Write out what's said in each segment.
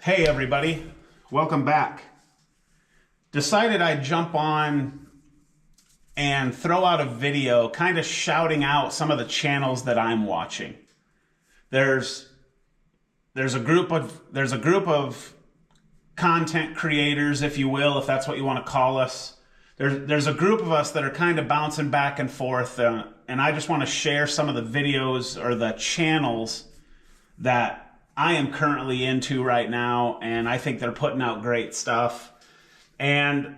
Hey everybody, welcome back. Decided I'd jump on and throw out a video kind of shouting out some of the channels that I'm watching. There's a group of content creators, if you will, if that's what you want to call us. There's a group of us that are kind of bouncing back and forth, and I just want to share some of the videos or the channels that I am currently into right now, and I think they're putting out great stuff. And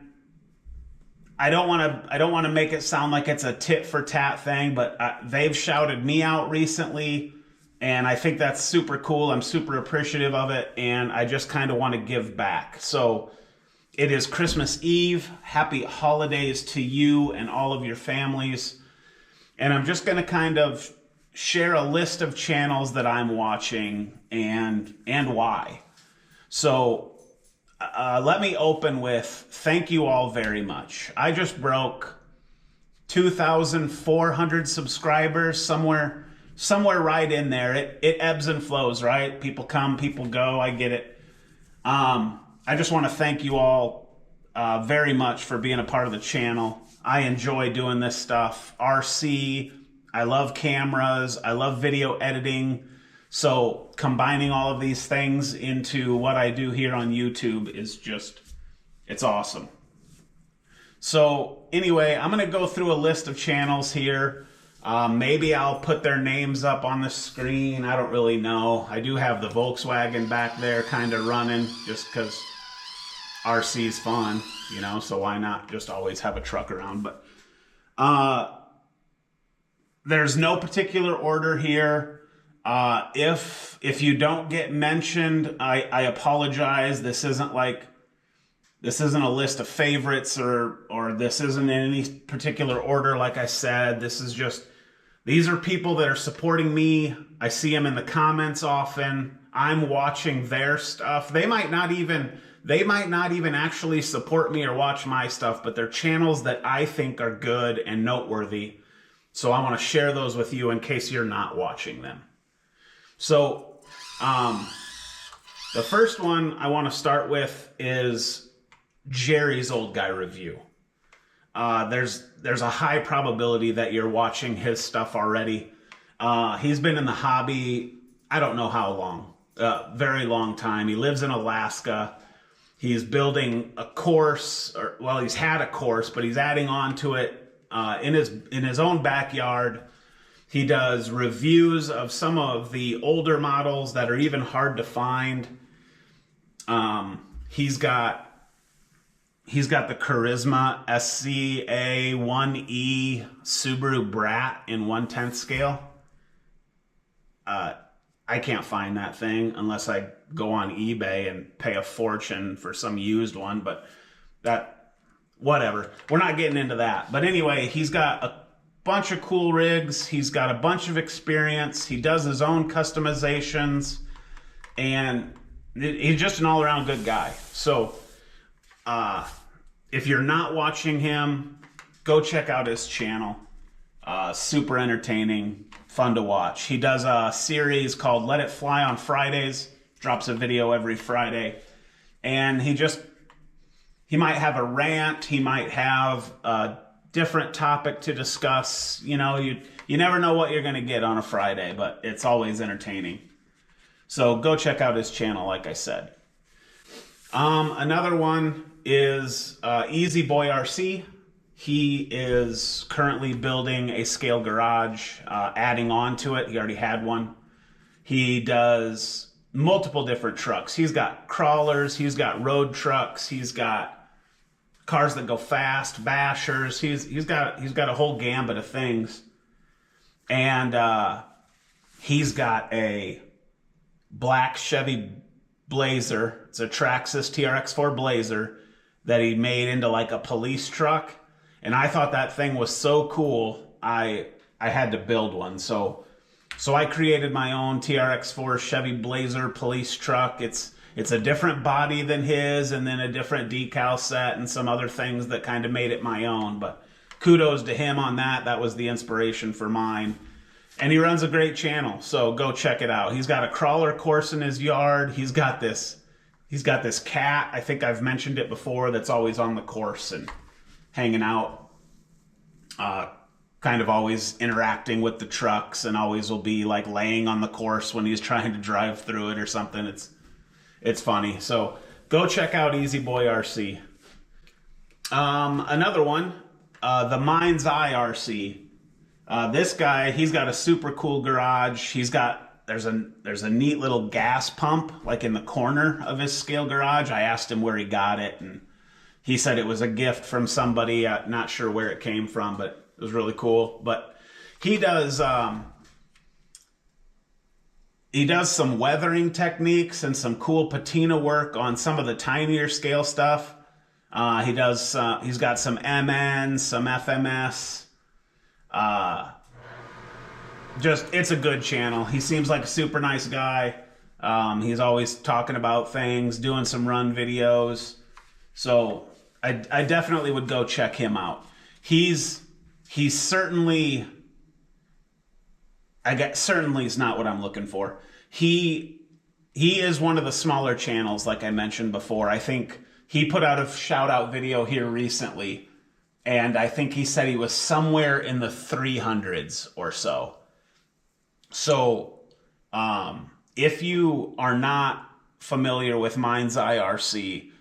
I don't want to make it sound like it's a tit for tat thing, but they've shouted me out recently, and I think that's super cool. I'm super appreciative of it, and I just kind of want to give back. So it is Christmas Eve. Happy holidays to you and all of your families. And I'm just going to kind of share a list of channels that I'm watching and why. So let me open with thank you all very much. I just broke 2,400 subscribers, somewhere right in there. It ebbs and flows, right? People come, people go. I get it. I just want to thank you all very much for being a part of the channel. I enjoy doing this stuff. RC, I love cameras. I love video editing. So combining all of these things into what I do here on YouTube is just, it's awesome. So anyway, I'm going to go through a list of channels here. Maybe I'll put their names up on the screen. I don't really know. I do have the Volkswagen back there kind of running just because RC is fun, you know, so why not just always have a truck around? But there's no particular order here. If you don't get mentioned, I apologize. This isn't a list of favorites or this isn't in any particular order. Like I said, these are people that are supporting me. I see them in the comments often. I'm watching their stuff. They might not even actually support me or watch my stuff, but they're channels that I think are good and noteworthy. So I want to share those with you in case you're not watching them. So the first one I want to start with is Jerry's Old Guy Review. There's a high probability that you're watching his stuff already. He's been in the hobby, I don't know how long, very long time. He lives in Alaska. He's building a course, he's had a course, but he's adding on to it in his own backyard. He does reviews of some of the older models that are even hard to find. He's got the Charisma SCA1E Subaru Brat in 1/10 scale. I can't find that thing unless I go on eBay and pay a fortune for some used one, but whatever. We're not getting into that. But anyway, he's got a bunch of cool rigs. He's got a bunch of experience. He does his own customizations, and he's just an all-around good guy. So if you're not watching him, go check out his channel. Super entertaining, fun to watch. He does a series called Let It Fly on Fridays, drops a video every Friday, and he might have a rant, he might have a different topic to discuss. You know, you never know what you're going to get on a Friday, but it's always entertaining. So go check out his channel, like I said. Another one is Easy Boy RC. He is currently building a scale garage, adding on to it. He already had one. He does multiple different trucks. He's got crawlers, he's got road trucks, he's got cars that go fast, bashers. He's got a whole gambit of things. And he's got a black Chevy Blazer. It's a Traxxas TRX4 Blazer that he made into like a police truck. And I thought that thing was so cool, I had to build one. So I created my own TRX4 Chevy Blazer police truck. It's a different body than his, and then a different decal set and some other things that kind of made it my own. But kudos to him on that. That was the inspiration for mine. And he runs a great channel, so go check it out. He's got a crawler course in his yard. He's got this He's got this cat, I think I've mentioned it before, that's always on the course and hanging out, kind of always interacting with the trucks, and always will be like laying on the course when he's trying to drive through it or something. It's funny. So go check out Easy Boy RC. Another one, the Mind's Eye RC. This guy, he's got a super cool garage. There's a neat little gas pump like in the corner of his scale garage. I asked him where he got it, and he said it was a gift from somebody. Not sure where it came from, but it was really cool. But he does some weathering techniques and some cool patina work on some of the tinier scale stuff. He's got some MN, some FMS. It's a good channel. He seems like a super nice guy. He's always talking about things, doing some run videos. So I definitely would go check him out. He's certainly, certainly is not what I'm looking for. He is one of the smaller channels, like I mentioned before. I think he put out a shout out video here recently, and I think he said he was somewhere in the 300s or so. So, if you are not familiar with Mind's Eye RC,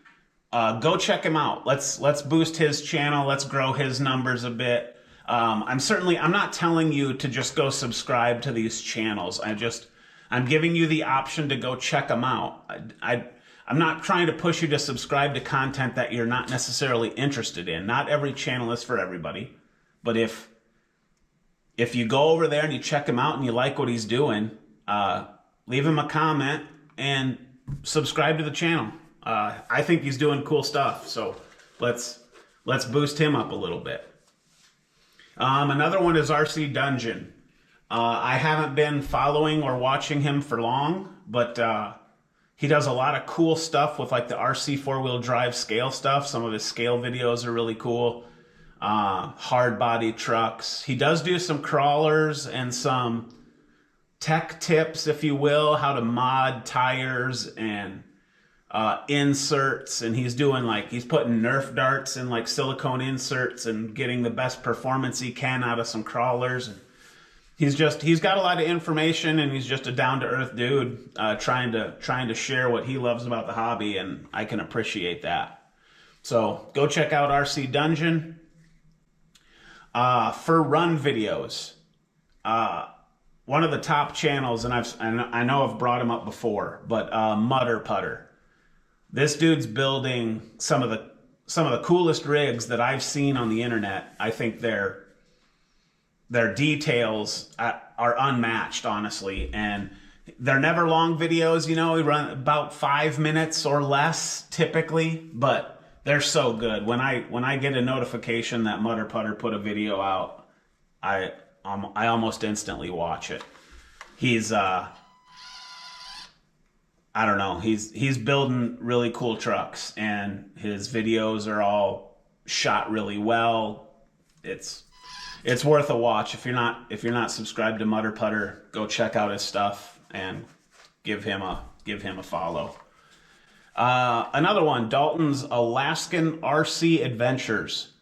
go check him out. Let's boost his channel. Let's grow his numbers a bit. I'm not telling you to just go subscribe to these channels. I'm giving you the option to go check them out. I'm not trying to push you to subscribe to content that you're not necessarily interested in. Not every channel is for everybody, but if you go over there and you check him out and you like what he's doing, leave him a comment and subscribe to the channel. I think he's doing cool stuff, so let's boost him up a little bit. Another one is RC Dungeon. I haven't been following or watching him for long, but he does a lot of cool stuff with like the RC four-wheel drive scale stuff. Some of his scale videos are really cool. Hard body trucks. He does do some crawlers and some tech tips, if you will, how to mod tires and inserts. And he's putting Nerf darts in like silicone inserts and getting the best performance he can out of some crawlers. And he's got a lot of information, and he's just a down-to-earth dude trying to share what he loves about the hobby, and I can appreciate that. So go check out RC Dungeon. For run videos, one of the top channels, and I know I've brought him up before, but Mutter Putter. This dude's building some of the coolest rigs that I've seen on the internet. I think their details are unmatched, honestly, and they're never long videos. You know, we run about 5 minutes or less typically, but they're so good. When I get a notification that Mutter Putter put a video out, I almost instantly watch it. He's I don't know, he's building really cool trucks, and his videos are all shot really well. It's worth a watch. If you're not subscribed to Mutter Putter, go check out his stuff and give him a follow. Another one, Dalton's Alaskan RC Adventures.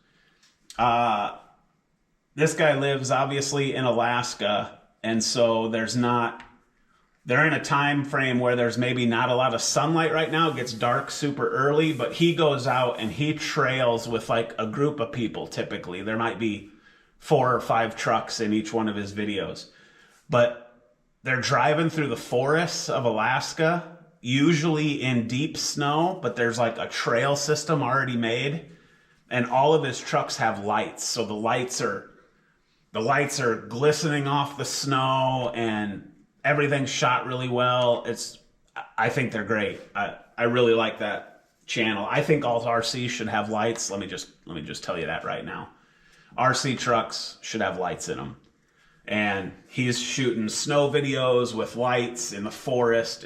This guy lives obviously in Alaska, and so they're in a time frame where there's maybe not a lot of sunlight right now. It gets dark super early, but he goes out and he trails with like a group of people. Typically, there might be 4 or 5 trucks in each one of his videos, but they're driving through the forests of Alaska, usually in deep snow, but there's like a trail system already made, and all of his trucks have lights. So the lights are glistening off the snow, and everything's shot really well. I think they're great. I really like that channel. I think all RCs should have lights. Let me just tell you that right now. RC trucks should have lights in them. And he's shooting snow videos with lights in the forest.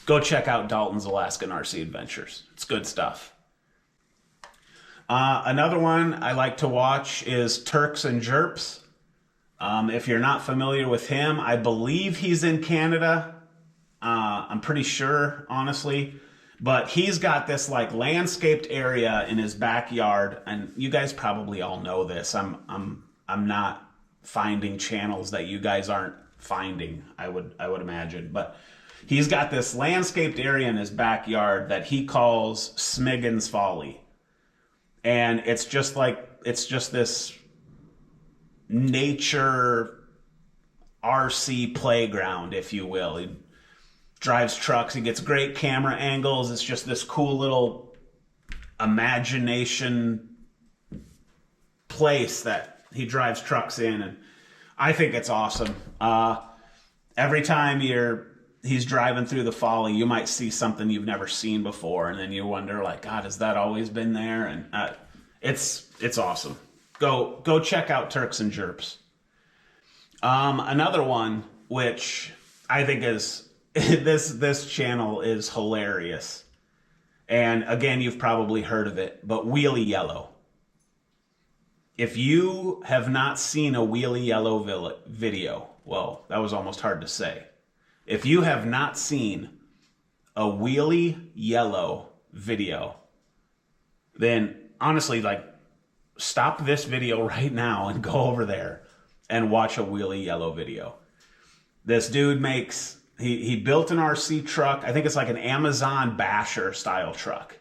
Go check out Dalton's Alaskan RC Adventures. It's good stuff. Another one I like to watch is Turks and Jerps. If you're not familiar with him, I believe he's in Canada. I'm pretty sure, honestly. But he's got this like landscaped area in his backyard, and you guys probably all know this. I'm not finding channels that you guys aren't finding, I would imagine. But he's got this landscaped area in his backyard that he calls Smiggin's Folly. And it's just this nature RC playground, if you will. He drives trucks, he gets great camera angles. It's just this cool little imagination place that he drives trucks in, and I think it's awesome. Every time he's driving through the Folly, you might see something you've never seen before, and then you wonder, like, God, has that always been there? And it's awesome. Go check out Turks and Jerps. Another one, which I think is this channel is hilarious, and again, you've probably heard of it, but Wheelie Yellow. If you have not seen a Wheelie Yellow video, well, that was almost hard to say. If you have not seen a Wheelie Yellow video, then honestly, like, stop this video right now and go over there and watch a Wheelie Yellow video. This dude he built an RC truck. I think it's like an Amazon Basher style truck.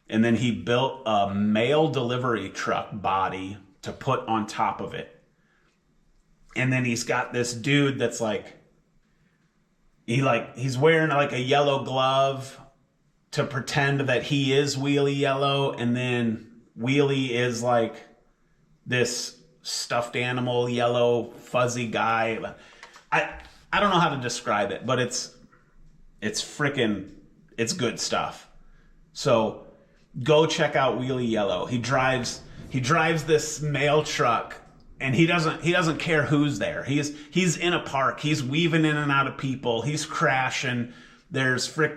And then he built a mail delivery truck body to put on top of it. And then he's got this dude that's he's wearing like a yellow glove to pretend that he is Wheelie Yellow, and then Wheelie is like this stuffed animal, yellow, fuzzy guy. I don't know how to describe it, but it's good stuff. So go check out Wheelie Yellow. He drives this mail truck, and he doesn't care who's there. He's in a park. He's weaving in and out of people. He's crashing.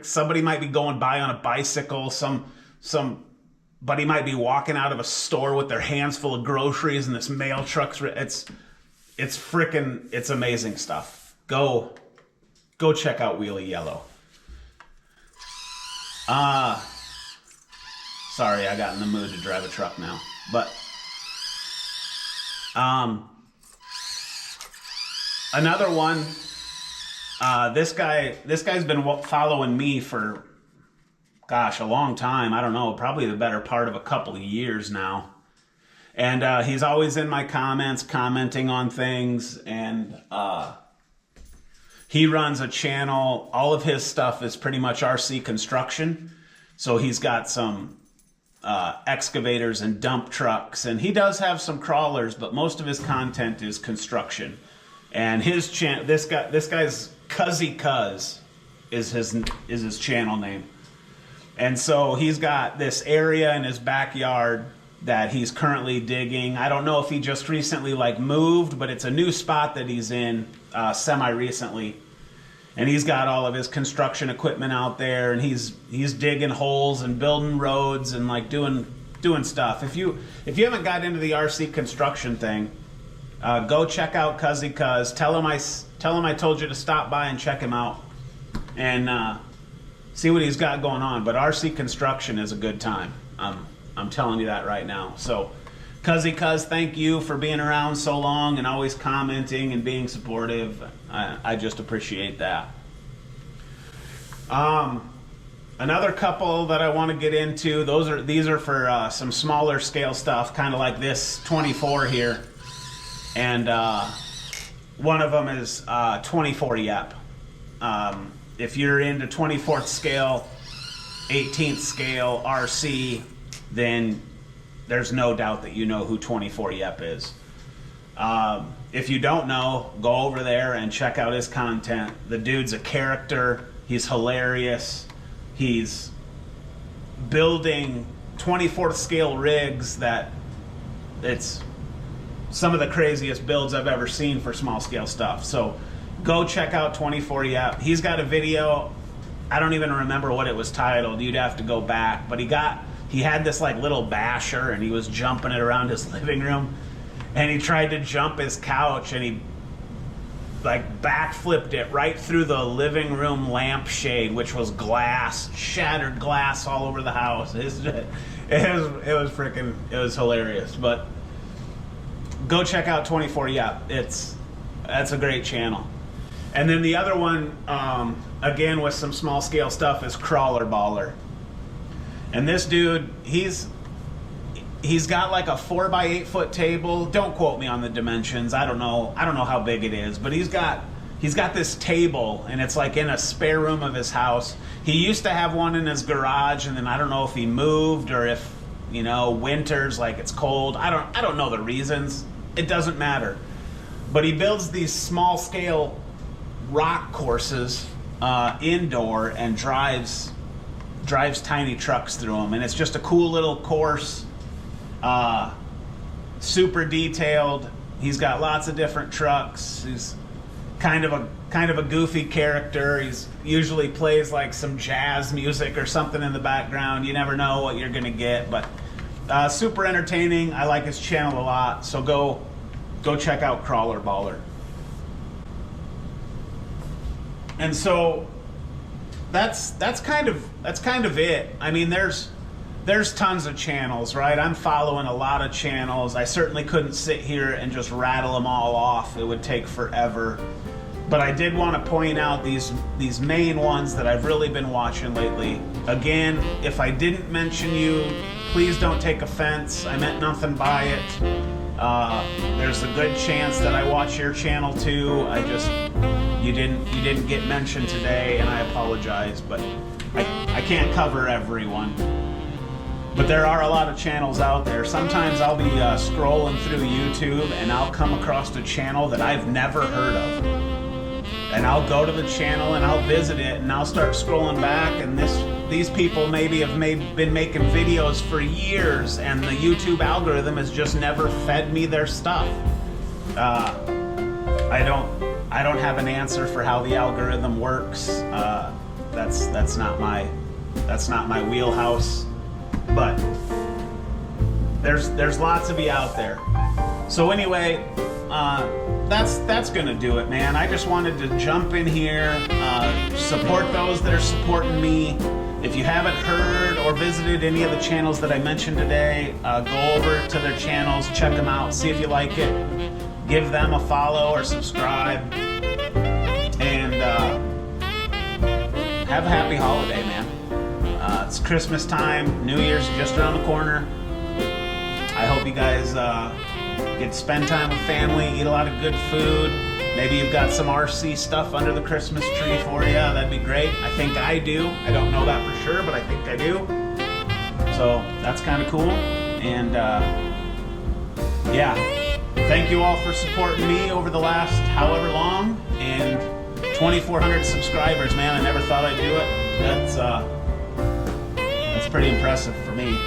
Somebody might be going by on a bicycle. Somebody might be walking out of a store with their hands full of groceries, and this mail truck's. It's amazing stuff. Go check out Wheelie Yellow. Sorry, I got in the mood to drive a truck now. But another one, this guy's been following me for, gosh, a long time. I don't know, probably the better part of a couple of years now. And he's always in my comments, commenting on things, and he runs a channel. All of his stuff is pretty much RC construction. So he's got some excavators and dump trucks, and he does have some crawlers, but most of his content is construction. And his this guy's Cuzzy Cuz is his channel name. And so he's got this area in his backyard that he's currently digging. I don't know if he just recently moved, but it's a new spot that he's in semi-recently. And he's got all of his construction equipment out there, and he's digging holes and building roads and doing stuff. If you haven't got into the RC construction thing, go check out Cuzzy Cuz. Tell him I told you to stop by and check him out, and see what he's got going on. But RC construction is a good time. I'm telling you that right now. So, Cuzzy Cuz, thank you for being around so long and always commenting and being supportive. I just appreciate that. Another couple that I want to get into, these are for some smaller scale stuff, kind of like this 24 here. And one of them is 24 Yep. If you're into 24th scale, 18th scale RC, then there's no doubt that you know who 24 Yep is. If you don't know, go over there and check out his content. The dude's a character. He's hilarious. He's building 24th scale rigs that it's some of the craziest builds I've ever seen for small scale stuff. So go check out 24 Yep. He's got a video. I don't even remember what it was titled. You'd have to go back. But he had this little basher, and he was jumping it around his living room. And he tried to jump his couch, and like backflipped it right through the living room lampshade, which was glass, shattered glass all over the house. It was hilarious. But go check out 24 Yep. That's a great channel. And then the other one, again with some small scale stuff, is Crawler Baller. And this dude, he's got like a 4x8 foot table. Don't quote me on the dimensions. I don't know how big it is, but he's got this table, and it's like in a spare room of his house. He used to have one in his garage, and then I don't know if he moved or if, winters, like it's cold. I don't know the reasons. It doesn't matter. But he builds these small scale rock courses indoor and drives tiny trucks through them, and it's just a cool little course. Super detailed. He's got lots of different trucks. He's kind of a goofy character. He's usually plays like some jazz music or something in the background. You never know what you're gonna get, but super entertaining. I like his channel a lot, so go check out Crawler Baller. And so that's kind of it. I mean, there's tons of channels, right? I'm following a lot of channels. I certainly couldn't sit here and just rattle them all off. It would take forever. But I did want to point out these main ones that I've really been watching lately. Again, if I didn't mention you, please don't take offense. I meant nothing by it. There's a good chance that I watch your channel too. You didn't get mentioned today, and I apologize, but I can't cover everyone. But there are a lot of channels out there. Sometimes I'll be scrolling through YouTube and I'll come across a channel that I've never heard of. And I'll go to the channel and I'll visit it and I'll start scrolling back, and these people maybe have been making videos for years, and the YouTube algorithm has just never fed me their stuff. I don't have an answer for how the algorithm works. That's not my wheelhouse. But there's lots of you out there. So anyway, that's gonna do it, man. I just wanted to jump in here, support those that are supporting me. If you haven't heard or visited any of the channels that I mentioned today, go over to their channels, check them out, see if you like it, give them a follow or subscribe, and have a happy holiday, man. It's Christmas time, New Year's just around the corner. I hope you guys get to spend time with family, eat a lot of good food. Maybe you've got some RC stuff under the Christmas tree for you. That'd be great. I think I do. I don't know that for sure, but I think I do. So that's kind of cool. And yeah, thank you all for supporting me over the last however long. And 2,400 subscribers, man. I never thought I'd do it. That's pretty impressive for me.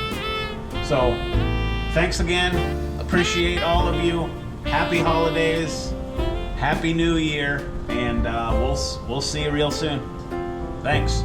So thanks again. Appreciate all of you. Happy holidays. Happy New Year. And we'll see you real soon. Thanks.